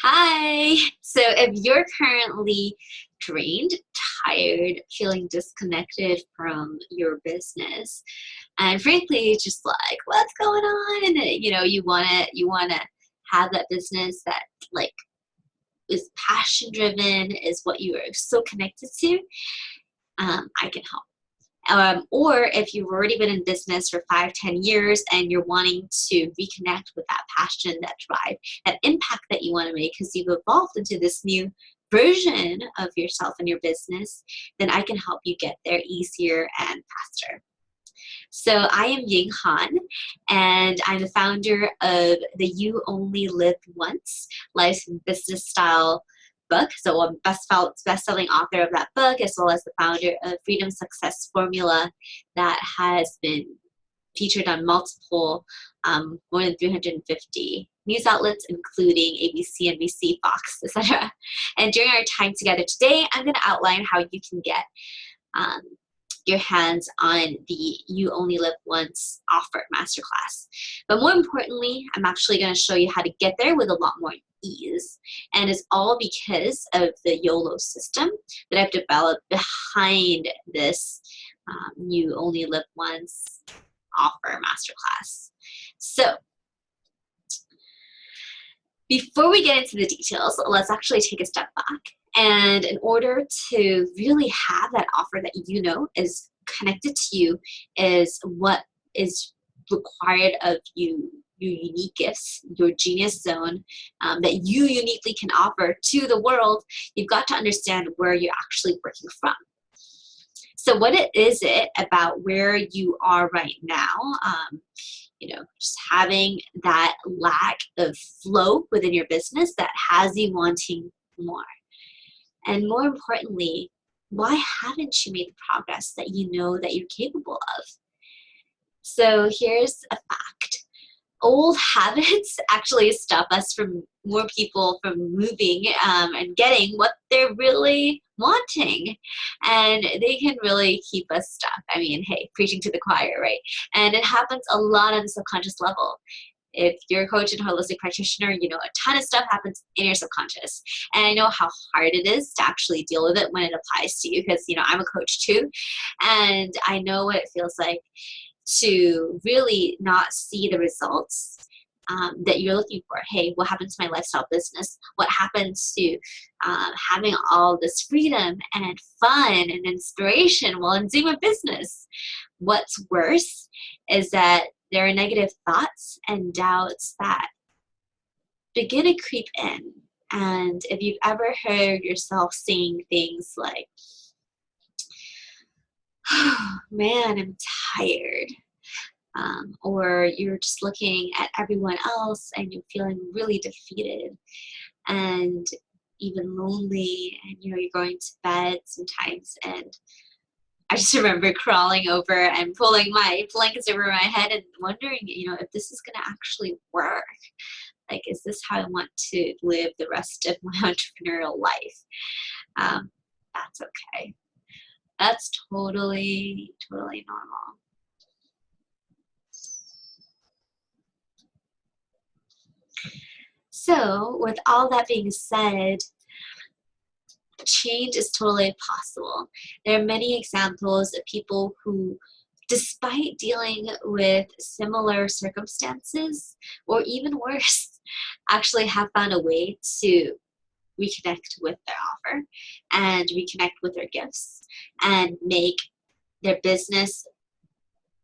Hi. So if you're currently drained, tired, feeling disconnected from your business, and frankly, just like, what's going on? And you wanna have that business that like is passion driven, is what you are so connected to, I can help. Or if you've already been in business for 5, 10 years and you're wanting to reconnect with that passion, that drive, that impact that you want to make because you've evolved into this new version of yourself and your business, then I can help you get there easier and faster. So I am Ying Han, and I'm the founder of the You Only Live Once Life and Business Style book. So I'm best-selling author of that book, as well as the founder of Freedom Success Formula that has been featured on multiple, more than 350 news outlets, including ABC, NBC, Fox, etc. And during our time together today, I'm going to outline how you can get your hands on the You Only Live Once offer masterclass. But more importantly, I'm actually going to show you how to get there with a lot more ease. And it's all because of the YOLO system that I've developed behind this You Only Live Once offer masterclass. So before we get into the details, let's actually take a step back. And in order to really have that offer that you know is connected to you, is what is required of you, your unique gifts, your genius zone that you uniquely can offer to the world, you've got to understand where you're actually working from. So what is it about where you are right now, just having that lack of flow within your business that has you wanting more? And more importantly, why haven't you made the progress that you know that you're capable of? So here's a fact. Old habits actually stop us from more people from moving and getting what they're really wanting. And they can really keep us stuck. I mean, hey, preaching to the choir, right? And it happens a lot on the subconscious level. If you're a coach and holistic practitioner, you know a ton of stuff happens in your subconscious. And I know how hard it is to actually deal with it when it applies to you because, I'm a coach too. And I know what it feels like to really not see the results that you're looking for. Hey, what happened to my lifestyle business? What happens to having all this freedom and fun and inspiration while I'm doing my business? What's worse is that there are negative thoughts and doubts that begin to creep in. And if you've ever heard yourself saying things like, oh, man, I'm tired. Or you're just looking at everyone else and you're feeling really defeated and even lonely, and you're going to bed sometimes, and I just remember crawling over and pulling my blankets over my head and wondering, if this is going to actually work. Like, is this how I want to live the rest of my entrepreneurial life? That's okay. That's totally, totally normal. So with all that being said, change is totally possible. There are many examples of people who, despite dealing with similar circumstances, or even worse, actually have found a way to reconnect with their offer and reconnect with their gifts and make their business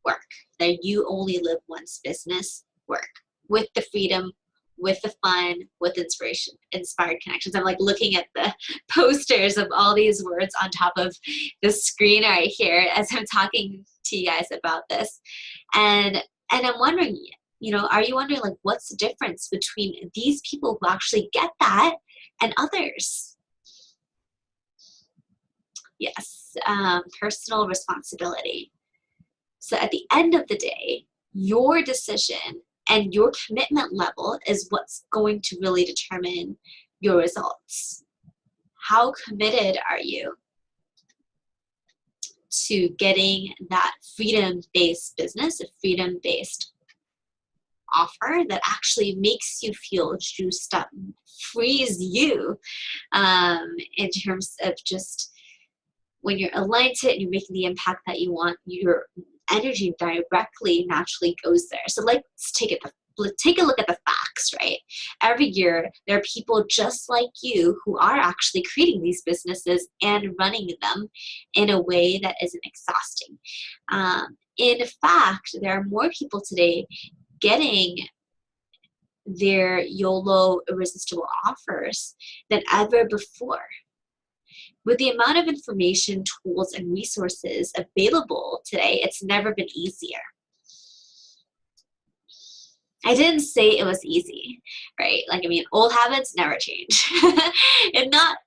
work, their You Only Live Once business work, with the freedom, with the fun, with inspiration, inspired connections. I'm like looking at the posters of all these words on top of the screen right here as I'm talking to you guys about this. And I'm wondering, are you wondering, like, what's the difference between these people who actually get that and others? Yes, personal responsibility. So at the end of the day, your decision and your commitment level is what's going to really determine your results. How committed are you to getting that freedom-based business, a freedom-based offer that actually makes you feel juiced up, frees you in terms of just when you're aligned to it and you're making the impact that you want, your energy directly naturally goes there. So let's take a look at the facts, right? Every year, there are people just like you who are actually creating these businesses and running them in a way that isn't exhausting. In fact, there are more people today getting their YOLO irresistible offers than ever before. With the amount of information, tools, and resources available today, it's never been easier. I didn't say it was easy, right? Like, I mean, old habits never change. And not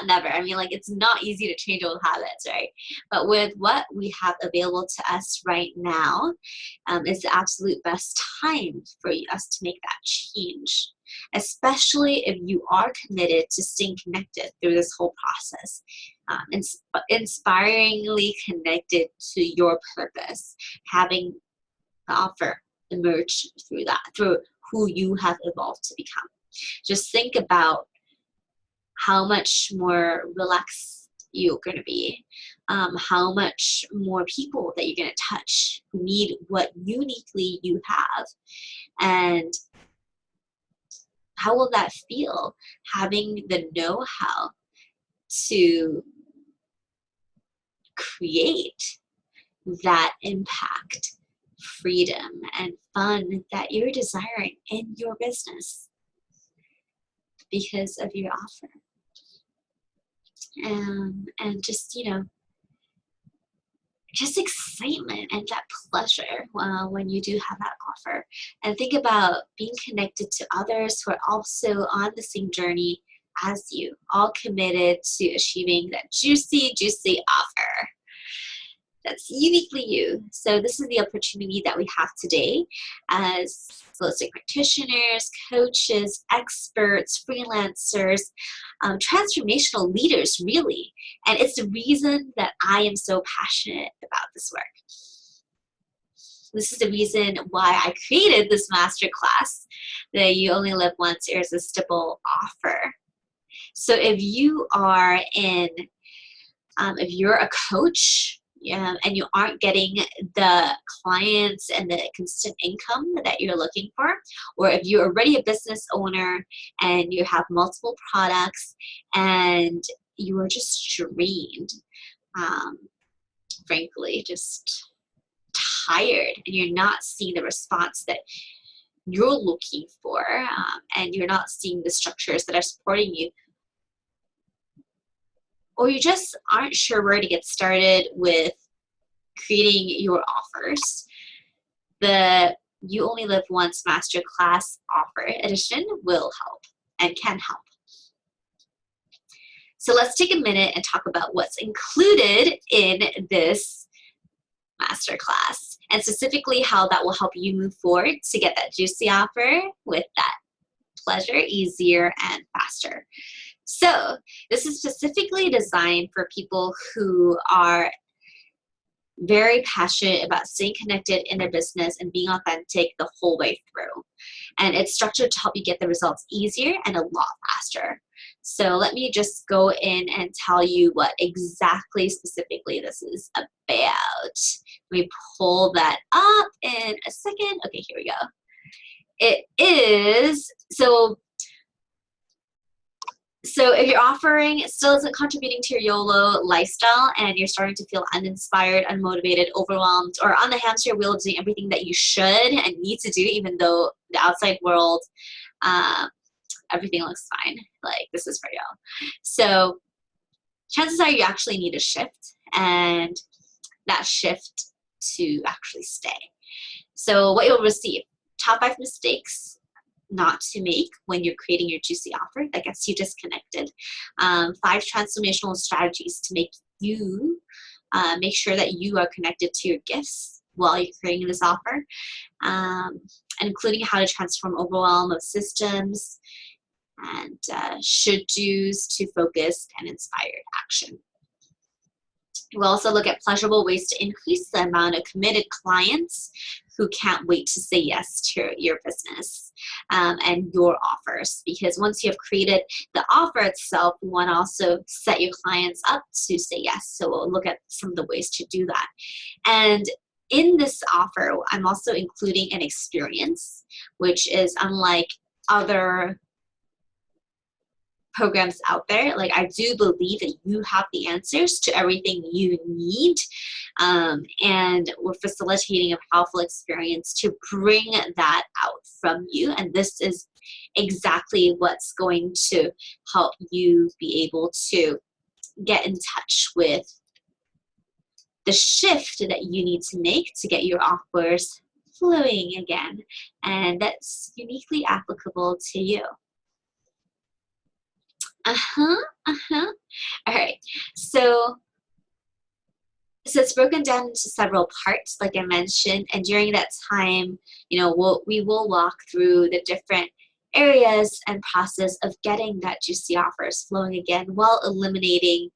never. I mean, like, it's not easy to change old habits, right? But with what we have available to us right now, is the absolute best time for us to make that change, especially if you are committed to staying connected through this whole process, inspiringly connected to your purpose, having the offer emerge through that, through who you have evolved to become. Just think about how much more relaxed you're going to be, how much more people that you're going to touch who need what uniquely you have, and how will that feel, having the know-how to create that impact, freedom, and fun that you're desiring in your business because of your offer. And just, just excitement and that pleasure when you do have that offer. And think about being connected to others who are also on the same journey as you, all committed to achieving that juicy, juicy offer that's uniquely you. So this is the opportunity that we have today as holistic practitioners, coaches, experts, freelancers, transformational leaders, really. And it's the reason that I am so passionate about this work. This is the reason why I created this masterclass, the You Only Live Once Irresistible Offer. So if you are if you're a coach, and you aren't getting the clients and the consistent income that you're looking for, or if you're already a business owner and you have multiple products and you are just drained, frankly, just tired, and you're not seeing the response that you're looking for, and you're not seeing the structures that are supporting you, or you just aren't sure where to get started with creating your offers, the You Only Live Once Masterclass Offer Edition will help and can help. So let's take a minute and talk about what's included in this masterclass, and specifically how that will help you move forward to get that juicy offer with that pleasure easier and faster. So this is specifically designed for people who are very passionate about staying connected in their business and being authentic the whole way through. And it's structured to help you get the results easier and a lot faster. So let me just go in and tell you what exactly specifically this is about. Let me pull that up in a second. Okay, here we go. It is, so if your offering still isn't contributing to your YOLO lifestyle and you're starting to feel uninspired, unmotivated, overwhelmed, or on the hamster wheel doing everything that you should and need to do, even though the outside world, everything looks fine, like this is for you. So chances are you actually need a shift, and that shift to actually stay. So what you'll receive: top 5 mistakes not to make when you're creating your juicy offer that gets you disconnected. 5 transformational strategies to make you make sure that you are connected to your gifts while you're creating this offer, including how to transform overwhelm of systems and should-dos to focused and inspired action. We'll also look at pleasurable ways to increase the amount of committed clients who can't wait to say yes to your business and your offers. Because once you have created the offer itself, you want to also set your clients up to say yes. So we'll look at some of the ways to do that. And in this offer, I'm also including an experience, which is unlike other programs out there. Like, I do believe that you have the answers to everything you need, and we're facilitating a powerful experience to bring that out from you. And this is exactly what's going to help you be able to get in touch with the shift that you need to make to get your offers flowing again, and that's uniquely applicable to you. All right, so it's broken down into several parts, like I mentioned, and during that time, you know, we will walk through the different areas and process of getting that juicy offers flowing again, while eliminating,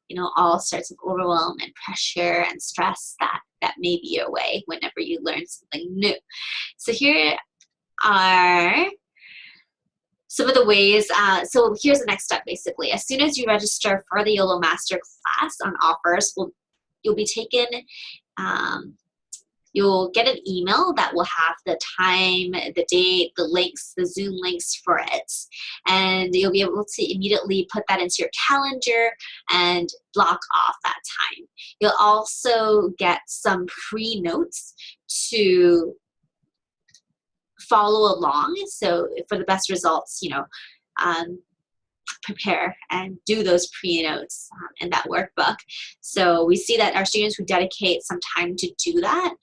you know, all sorts of overwhelm and pressure and stress that may be your way whenever you learn something new. So here are some of the ways. So here's the next step, basically. As soon as you register for the YOLO Masterclass on offers, you'll be taken, you'll get an email that will have the time, the date, the links, the Zoom links for it. And you'll be able to immediately put that into your calendar and block off that time. You'll also get some pre-notes to follow along. So for the best results, you know, prepare and do those pre-notes in that workbook. So we see that our students who dedicate some time to do that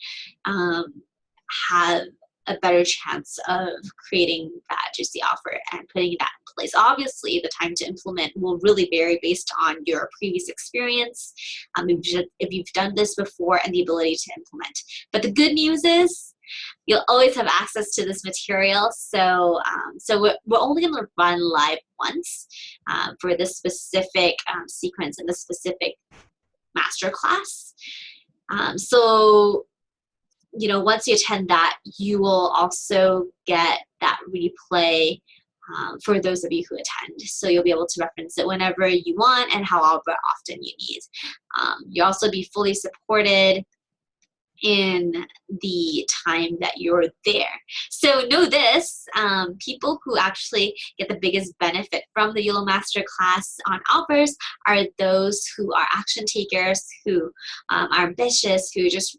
have a better chance of creating that juicy offer and putting that in place. Obviously, the time to implement will really vary based on your previous experience, if you've done this before, and the ability to implement. But the good news is, you'll always have access to this material. So we're only going to run live once for this specific sequence and this specific masterclass. So, you know, once you attend that, you will also get that replay for those of you who attend. So you'll be able to reference it whenever you want and however often you need. You'll also be fully supported in the time that you're there. So know this, people who actually get the biggest benefit from the YOLO Masterclass on offers are those who are action takers, who are ambitious, who just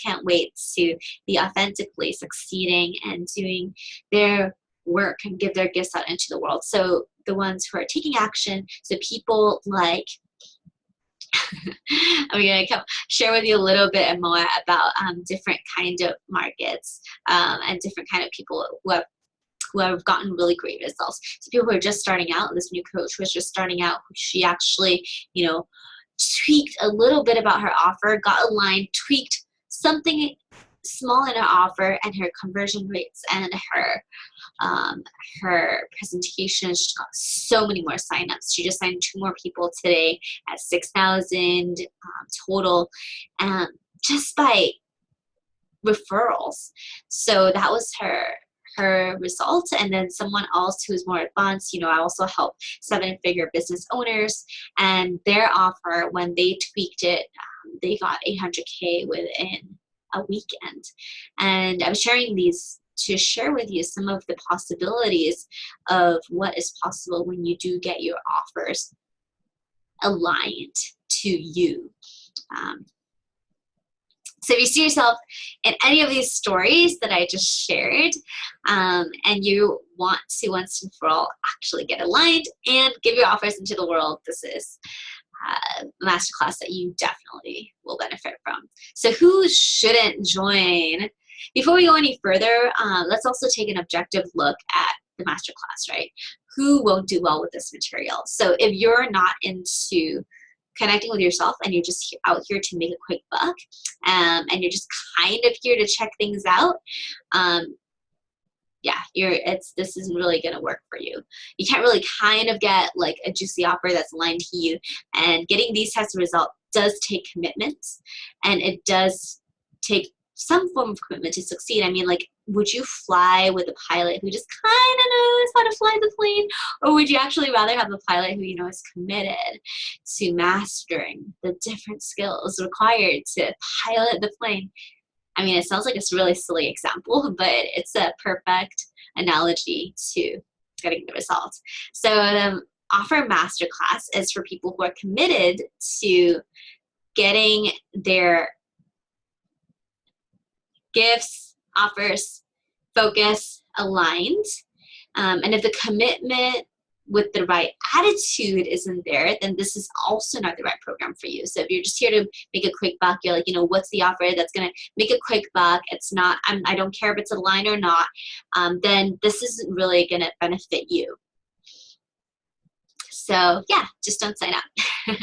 can't wait to be authentically succeeding and doing their work and give their gifts out into the world. So the ones who are taking action, so people like I'm going to share with you a little bit more about different kind of markets and different kind of people who have gotten really great results. So people who are just starting out, this new coach was just starting out, she actually, you know, tweaked a little bit about her offer, got aligned, tweaked something small in her offer, and her conversion rates and her presentation, she got so many more signups. She just signed 2 more people today at 6,000 total, just by referrals. So that was her result. And then someone else who's more advanced, you know, I also help 7-figure business owners, and their offer, when they tweaked it, they got 800K within a weekend. And I'm sharing these to share with you some of the possibilities of what is possible when you do get your offers aligned to you. So if you see yourself in any of these stories that I just shared, and you want to once and for all actually get aligned and give your offers into the world, this is a masterclass that you definitely will benefit from. So who shouldn't join? Before we go any further, let's also take an objective look at the masterclass, right? Who won't do well with this material? So if you're not into connecting with yourself and you're just out here to make a quick buck, and you're just kind of here to check things out, this isn't really going to work for you. You can't really kind of get like a juicy offer that's aligned to you, and getting these types of results does take commitment, and it does take some form of commitment to succeed. I mean, like, would you fly with a pilot who just kind of knows how to fly the plane? Or would you actually rather have a pilot who, you know, is committed to mastering the different skills required to pilot the plane? I mean, it sounds like a really silly example, but it's a perfect analogy to getting the results. So the offer Masterclass is for people who are committed to getting their gifts, offers, focus aligned. And if the commitment with the right attitude isn't there, then this is also not the right program for you. So if you're just here to make a quick buck, you're like, you know, what's the offer that's going to make a quick buck? It's not, I don't care if it's aligned or not, then this isn't really going to benefit you. So yeah, just don't sign up.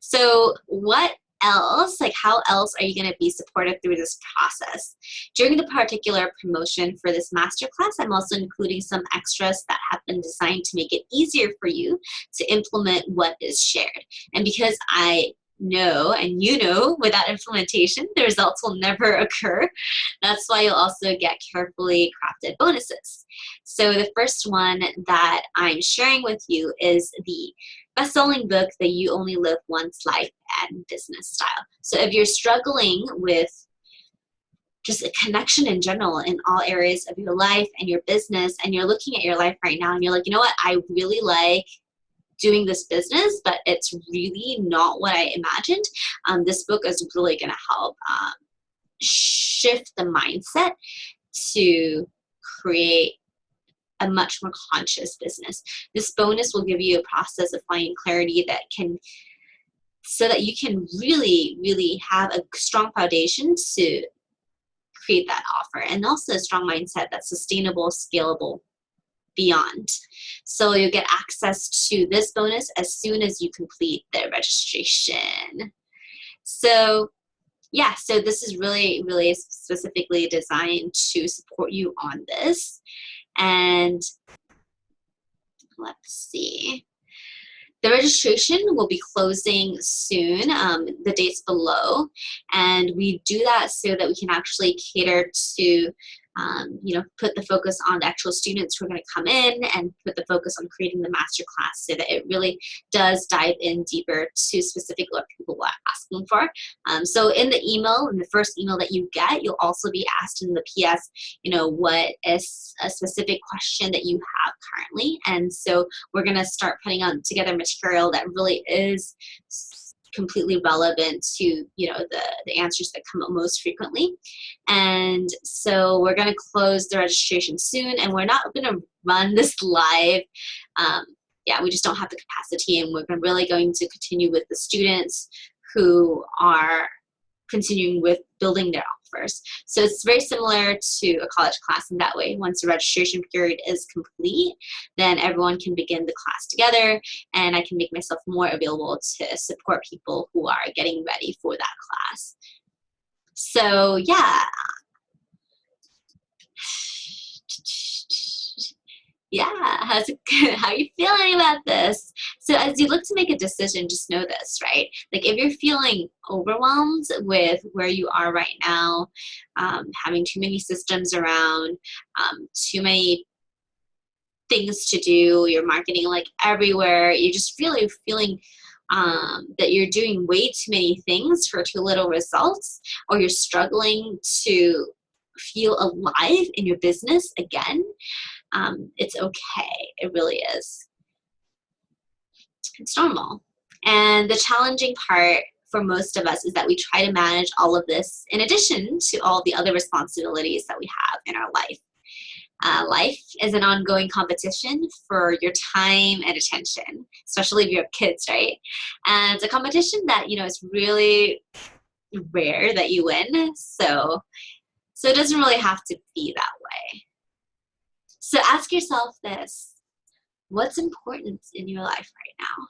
So what else, like how else are you going to be supported through this process? During the particular promotion for this masterclass, I'm also including some extras that have been designed to make it easier for you to implement what is shared. And because I know, and you know, without implementation, the results will never occur. That's why you'll also get carefully crafted bonuses. So the first one that I'm sharing with you is the best-selling book, The You Only Live Once Life and Business Style. So if you're struggling with just a connection in general in all areas of your life and your business, and you're looking at your life right now and you're like, you know what, I really like doing this business, but it's really not what I imagined, this book is really going to help shift the mindset to create a much more conscious business. This bonus will give you a process of finding clarity that can, so that you can really, really have a strong foundation to create that offer, and also a strong mindset that's sustainable, scalable, beyond. So you'll get access to this bonus as soon as you complete the registration. So yeah, so this is really, really specifically designed to support you on this. And let's see. The registration will be closing soon, the date's below, and we do that so that we can actually cater to you know, put the focus on the actual students who are going to come in, and put the focus on creating the masterclass so that it really does dive in deeper to specifically what people are asking for. So in the email, in the first email that you get, you'll also be asked in the PS, you know, what is a specific question that you have currently. And so we're going to start putting together material that really is completely relevant to, you know, the answers that come up most frequently. And so we're going to close the registration soon, and we're not going to run this live. Yeah, we just don't have the capacity, and we're really going to continue with the students who are continuing with building their offers. So it's very similar to a college class in that way. Once the registration period is complete, then everyone can begin the class together, and I can make myself more available to support people who are getting ready for that class. So yeah. Yeah, how are you feeling about this? So as you look to make a decision, just know this, right? Like if you're feeling overwhelmed with where you are right now, having too many systems around, too many things to do, you're marketing like everywhere, you're just really feeling that you're doing way too many things for too little results, or you're struggling to feel alive in your business again, it's okay. It really is. It's normal. And the challenging part for most of us is that we try to manage all of this in addition to all the other responsibilities that we have in our life. Life is an ongoing competition for your time and attention, especially if you have kids, right? And it's a competition that, you know, it's really rare that you win. So it doesn't really have to be that way. So ask yourself this: what's important in your life right now?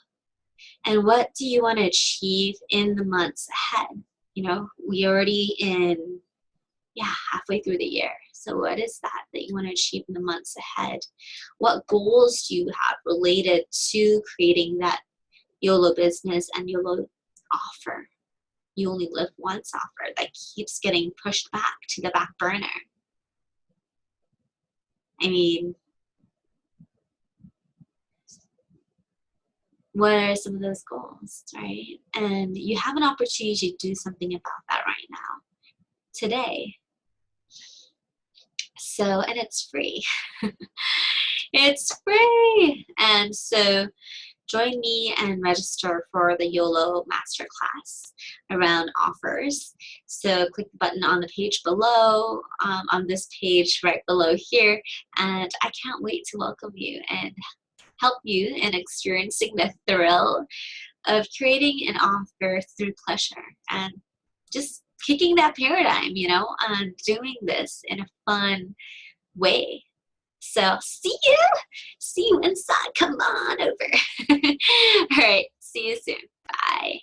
And what do you want to achieve in the months ahead? You know, we already in, halfway through the year. So what is that you want to achieve in the months ahead? What goals do you have related to creating that YOLO business and YOLO offer? you only live once offer that keeps getting pushed back to the back burner? I mean, what are some of those goals, right? And you have an opportunity to do something about that right now, today. So, and it's free. It's free. And so join me and register for the YOLO Masterclass around offers. So click the button on the page below, on this page right below here, and I can't wait to welcome you and help you in experiencing the thrill of creating an offer through pleasure and just kicking that paradigm, you know, and doing this in a fun way. So see you inside. Come on over. All right, see you soon. Bye.